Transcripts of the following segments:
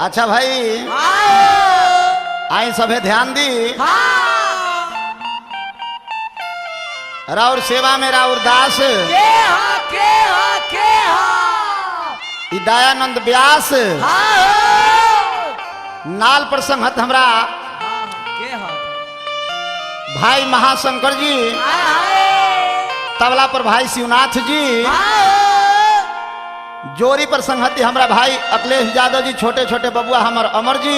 अच्छा भाई आई सभे ध्यान दी राउर सेवा में राउर दास दयानंद व्यास नाल पर संगत हमरा भाई महाशंकर जी, तबला पर भाई शिवनाथ जी, जोरी पर संगति हमरा भाई अखिलेश यादव जी, छोटे छोटे बबुआ हमर अमर जी,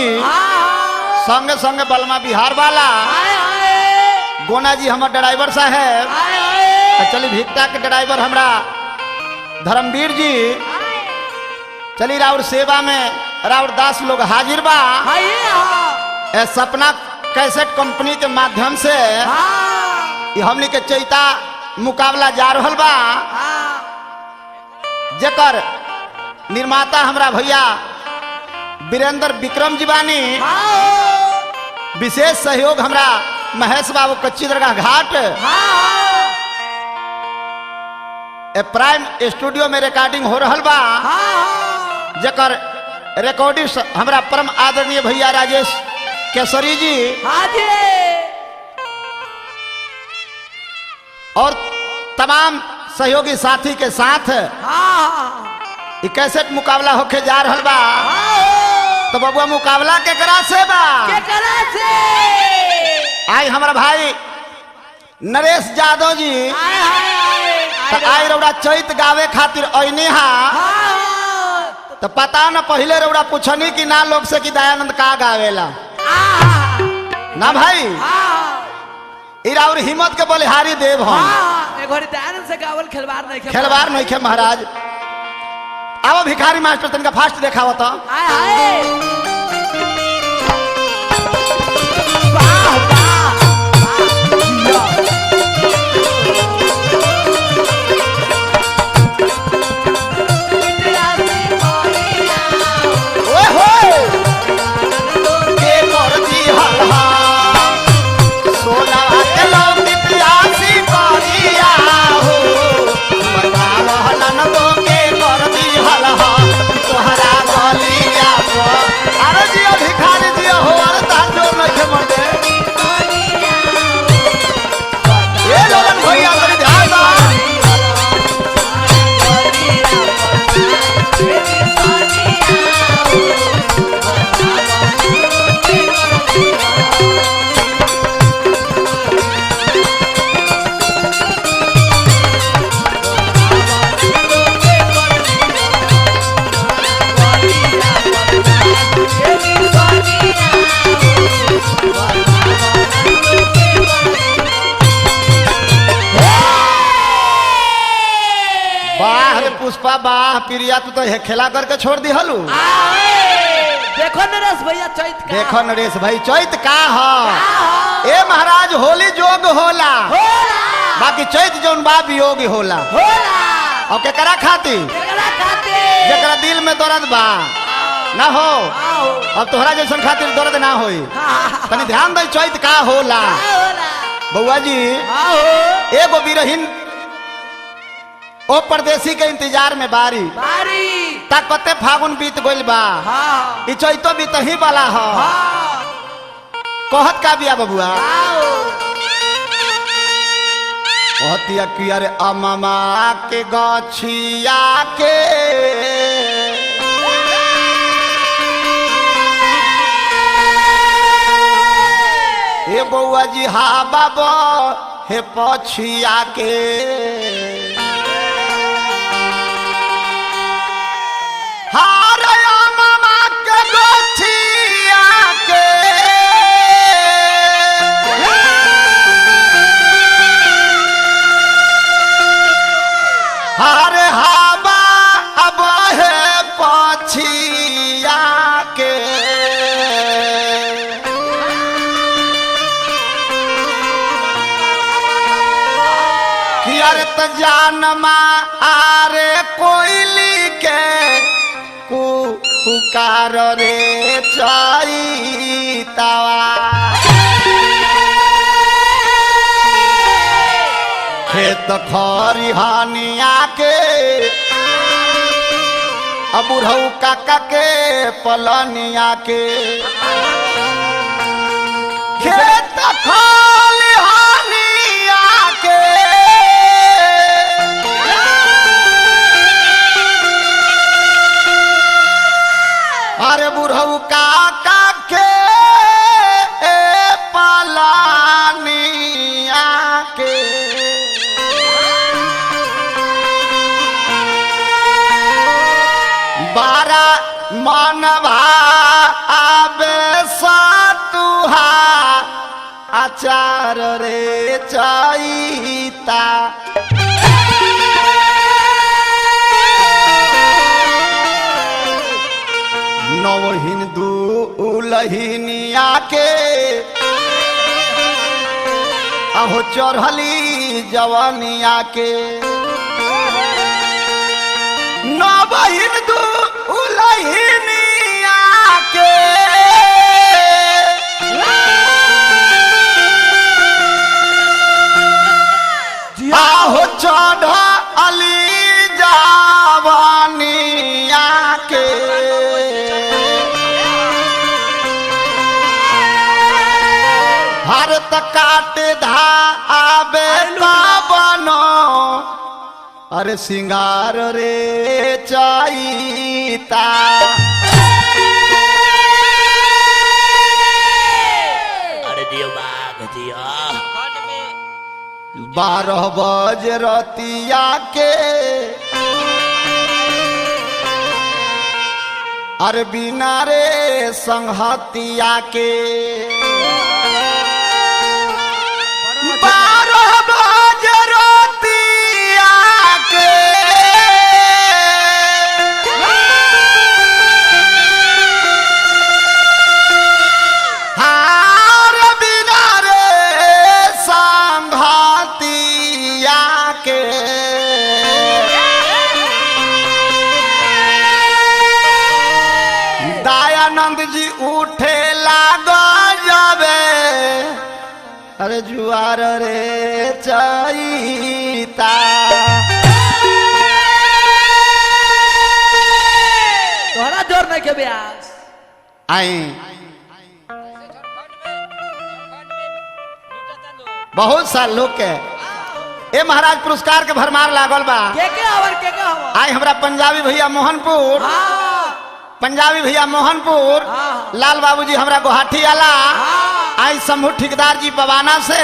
संगे संगे बलमा बिहार वाला गोना जी हमर ड्राइवर साहब, चली भिक्टा के ड्राइवर हमरा धर्मवीर जी, चली राउर सेवा में राउर दास लोग हाजिर बा। सपना कैसेट कंपनी के माध्यम से हमनी के चैता मुकाबला जा रहल बा, जेकर निर्माता हमरा भैया वीरेंद्र विक्रम जी बानी, विशेष सहयोग हमरा महेश बाबू कच्ची दरगाह घाट, प्राइम स्टूडियो में रिकॉर्डिंग हो रहल बा, जेकर रिकॉर्डिस्ट हमरा परम आदरणीय भैया राजेश केसरी जी और तमाम सहयोगी साथी के साथ कैसेट मुकाबला होके जा रहल बा। तो बबुआ मुकाबला के करा से बा आई हमारा भाई नरेश यादव जी आई रौड़ा चैत गावे खातिर अइनी हा, तो पता न पहले रौड़ा पूछनी कि ना लोग से कि दयानंद का गावेला ना भाई इराउर हिम्मत के बलिहारी देव हम दयानंद से गावल खिलवाड़ नहीं खे महाराज। अब भिखारी मास्टर तनिका फास्ट देखावा तो पुष्पा बाह प्रिया तू तो खेला करके छोड़ दी हलू। देखो नरेश भैया चैत का, देखो नरेश भाई चैत का हो ए महाराज होली जोग होला, बाकी चैत जौन बा वियोग होला और केकरा खाती जेकरा दिल में दर्द बा ना हो, अब तोहरा जैसन खातिर दर्द ना होई, तनी ध्यान दे चैत का होला। बउआ जी एगो बिरहीन ओ परदेसी के इंतजार में बारी तक कते फागुन बीत गइल बा, ई चैतो बीत ही वाला हो, कहत का बिया बबुआ कहतिया कि अरे अममा के गछिया के हे बउआ जी हा बाबा हे पछिया के हरे हवा अब है पछिया के कियर त जानमा आरे कोयली के पुकार रे चैतवा खेत खरिहानिया के अब बुढ़ऊ काका के पलनिया के खेत खलिहानिया के अरे बुढ़ऊ काका के पलनिया के बारा मनवा आबे सतुहा आचार रे चैता नव हिंदू उलहिनिया के अहो चढ़ली जवानिया के नव हिंदू उलहिनिया के आहो चढ़ली जवानिया के हर तकाट धा आबे बनो अरे सिंगार रे चैता अरे दियो बाग दियो 12 बज रतिया के अरे बिना रे संहतिया के 12 बज रतिया के हार बिना रे संहतिया के दयानंद जी उठे लागो जावे अरे जुआर रे चैता तोहरा जोर नहीं के ब्यास आई बहुत साल लोग के ए महाराज पुरस्कार के भरमार लागल बा के हवर आई हमरा पंजाबी भैया मोहनपुर पंजाबी भैया मोहनपुर लाल बाबूजी हमरा गुवाहाटी आला आई समूह ठेकेदार जी पवाना से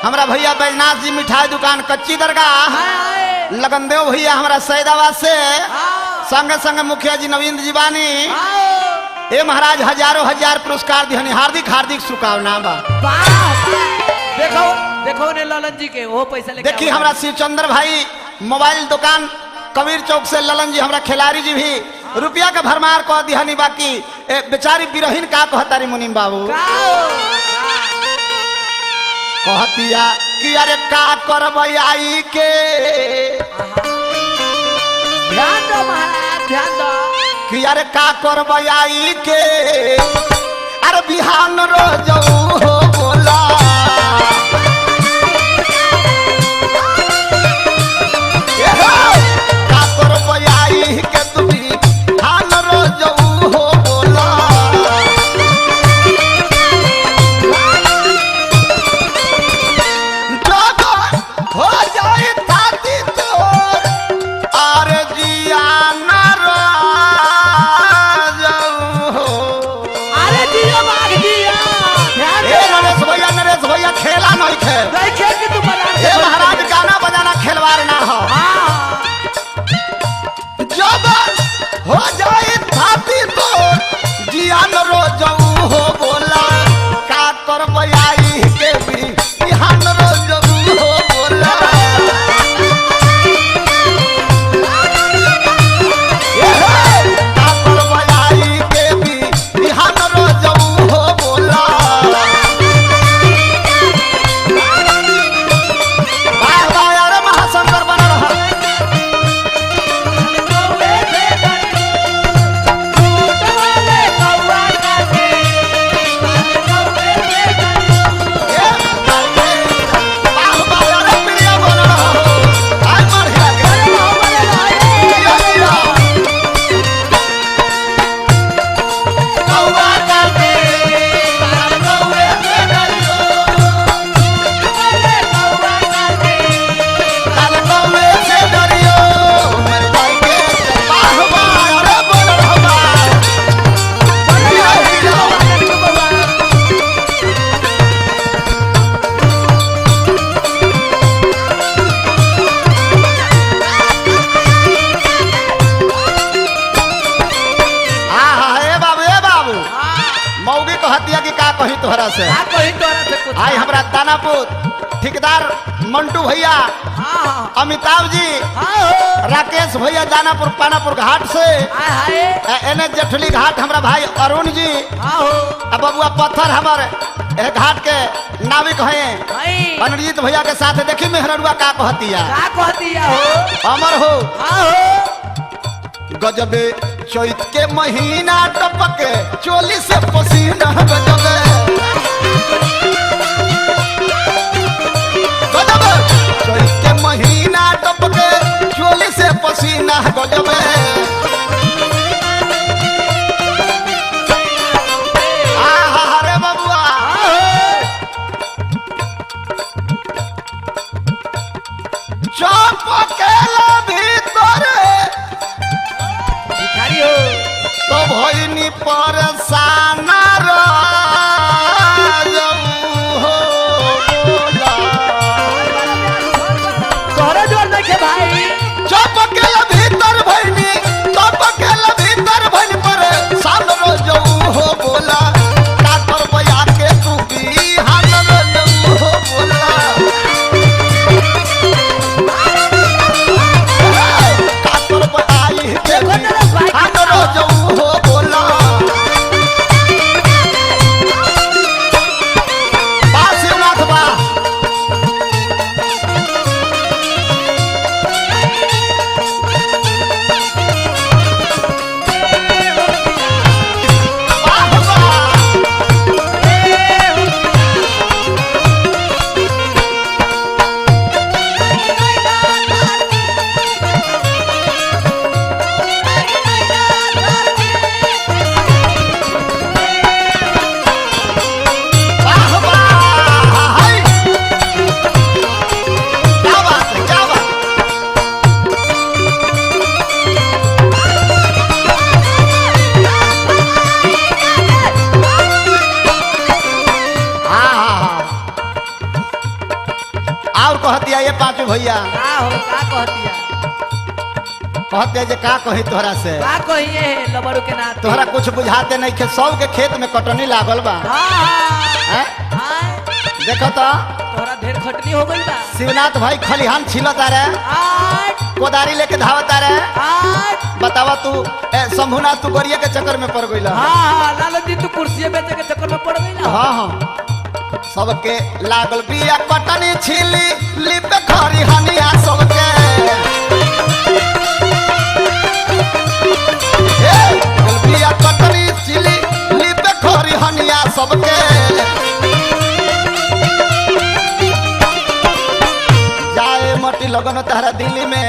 हमरा भैया बैजनाथ जी मिठाई दुकान कच्ची दरगाह लगनदेव भैया हमरा सैदाबाद से संगे संगे मुखिया जी नवीन जी बानी ए महाराज हजारों हजार पुरस्कार दिहनी हार्दिक हार्दिक शुभकामना बा देखो देखो ने ललन जी के वो पैसा लेके देखी हमरा शिवचंद्र भाई मोबाइल दुकान कबीर चौक से ललन जी हमरा खिलाड़ी जी भी रुपया के भरमार कह दिहनी बाकी बेचारी बिरहीन का कहतारी मुनीम बाबू कहतिया कि अरे का करबै आई के ध्यान दो महाराज ध्यान दो कि अरे का करबै आई के अरे बिहान रो जाऊ हो बोला का करबै आई के तू बिहान रो जाऊ हो बोला हो जाए ताती तोर आर जिया न जाऊ अरे दियो बाग दियो ध्यान ए नरेश भैया खेला नहीं खेल नहीं खेल के तू बना ए महाराज गाना बजाना खेलवार ना हो जब हो जाए ताती तोर जिया न रो जाऊ हो बोला का करबै आई के बिहान रो जाऊ हो बोला से का कही तोरा से कुछ आई हमरा दानापुर ठेकेदार मंटू भैया, हाँ अमिताभ जी, हाँ हो राकेश भैया दानापुर पानापुर घाट से, हाय हाय एने जेठली घाट हमरा भाई अरुण जी, हाँ हो अब बबुआ पत्थर हमारे घाट के नाविक हैं हाय अनजीत भैया के साथ। देखी मेहररुआ का कहतिया का कहतिया हो अमर हो हाँ हो गजबे चैत के महीना टपके चोली से पसीना गजबे गजबे चैत के महीना टपके चोली से पसीना गजबे आहा हरे बबुआ चपकेला भीतर भिखारी हो तो भइनी परेशान हो बोला तोहरा जोर देखे भाई चपकेल भीतर भइनी चपकेल भीतर भइनी परेशान हो बोला का करबया के तू बिहान हो बोला का करबया आई के बिहान हो बोला शिवनाथ बा वाह वाह वाह वाह हाय क्या बात है क्या बात हाँ हाँ हाँ और कहतिया ये पांचों भैया का हो का कहतिया कहते जे का कही तोहरा से का कहिए लबड़ू के नाते तोहरा कुछ बुझाते नहीं खे सब के खेत में कटनी लागल बा हाँ हैं? हाँ देखो तो तोहरा ढेर खटनी हो गई बा शिवनाथ भाई खलिहान छिलता रहे आठ कोदारी लेके धावता रहे आठ बतावा तू शंभुनाथ तू गोरिया के चक्कर में पड़ गई हाँ हाँ लालच जी तू कुर्सी बेचे के चक्कर में पड़ गई ना हाँ हाँ सबके लागल बिया कटनी छिली लिपे खरी हनिया सबके लागल बिया कटनी छिली लिपे खरी हनिया सबके जाए मटी लगन तारा दिल्ली में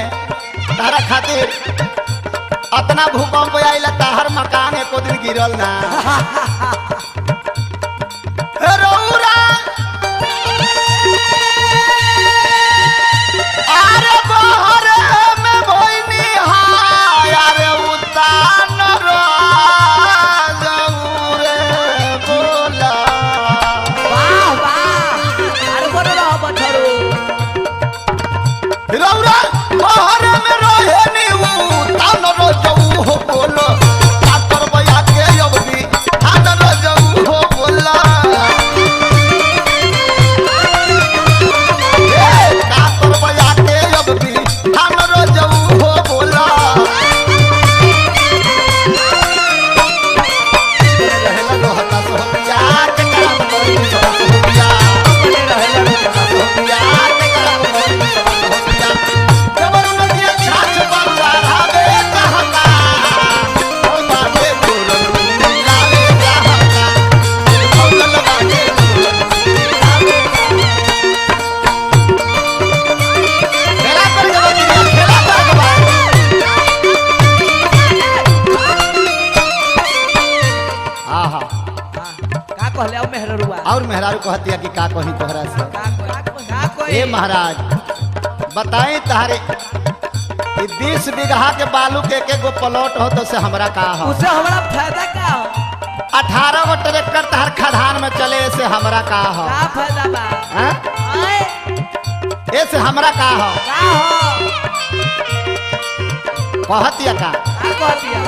तारा खातिर अतना भूकंप आइला ताहर मकान एको दिन गिरल ना रौरा अरे बहरे में भइनी हाय अरे उतान रौरे बोला वाह वाह अरे बोलो रहो बछड़ू रौरा बहरे में रहेनी उतान रजऊ हो बोलो का करबया के अवधि थान रजऊ हो बोला का करबया के अवधि थान रजऊ हो बोला रहेला लोहता सोहतिया के काम करी सोहतिया रहेला लोहता सोहतिया के काम करी सोहतिया जबर नदिया छाछ पर चढ़ावे कहता ओ बाबे गुरु लावे कहता औल बागे खेला कर जब खेला कर भाई आहा का कहले अब मेहरुआ और मेहरारू कहतिया कि का कही तोहरा से का कोई ए महाराज बताई तारे 20 बीघा के बालू के एक गो प्लॉट हो तो से हमरा का हो उसे हमारा फायदा का हो 18 गो ट्रैक्टर तहर खदान में चले से हमरा का हो का फायदा बा हैं? आए ए से हमरा का हो का हो कहतिया का कहतिया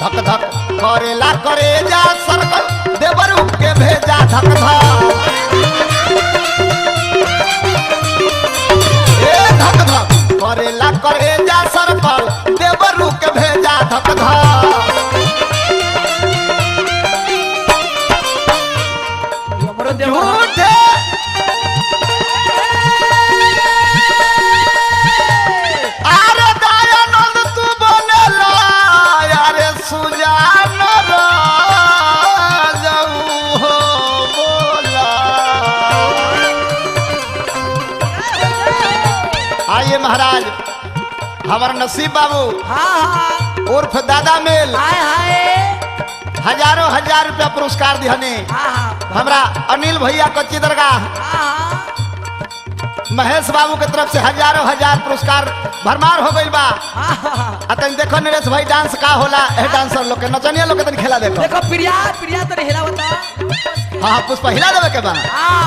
धक धक करेला करे जा सर्कल देवरू के भेजा धक धक ए धक धक करेला करे जा सर्कल देवरू के भेजा धक धक हमरो देवर झूठे अरे दयानंद तू बनेला अरे सुजान राजऊ हो बोला आइए महाराज हमारा नसीब बाबू हाँ उर्फ दादा मेल हाय हाय हजारों हजार रुपया पुरस्कार दिहने हाँ हमरा अनिल भैया कच्ची दरगाह हाँ महेश बाबू के तरफ से हजारों हजार पुरस्कार भरमार हो गई बा अतन देखो नरेश भाई डांस का होला ए डांसर लोग के नचनिया लोग के तनी खेला देखो देखो प्रिया प्रिया तो हिला बता हाँ पुष्पा हिला देवे के बा हाँ